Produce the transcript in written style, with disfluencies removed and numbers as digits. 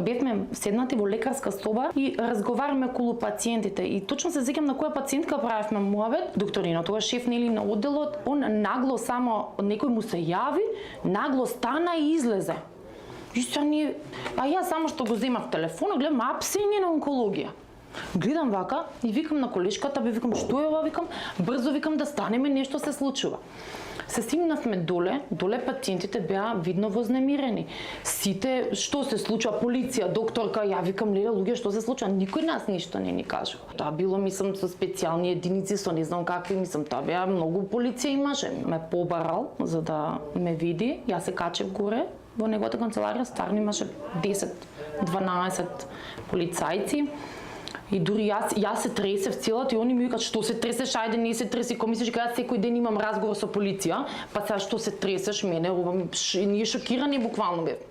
Бевме седнати во лекарска соба и разговараме околу пациентите и точно се сеќам на која пациентка правевме муабет. Докторино, тоа шеф нели на одделот, он нагло само некој му се јави, нагло стана и излезе. И са ние, а јас само што го земав телефонот, гледам апсење на онкологија. Гледам вака и викам на колешката, викам што е ова, викам, брзо викам да станеме, нешто се случува. Се стигнавме доле пациентите беа видно вознемирени. Сите, што се случува, полиција, докторка, ја викам, леле, луѓе, што се случува, никој нас ништо не ни кажува. Тоа било, мислам, со специјални единици, со не знам какви, мислам, тоа беа многу полиција имаше. Ме побарал за да ме види, јас се качев горе во неговата канцеларија, стварно имаше 10-12 полицајци. И дури јас се тресев целата и они ми викаат што се тресеш, ајде не се треси, кој мислиш дека јас секој ден имам разговор со полиција, па сега што се тресеш, мене, ние шокирани буквално бев.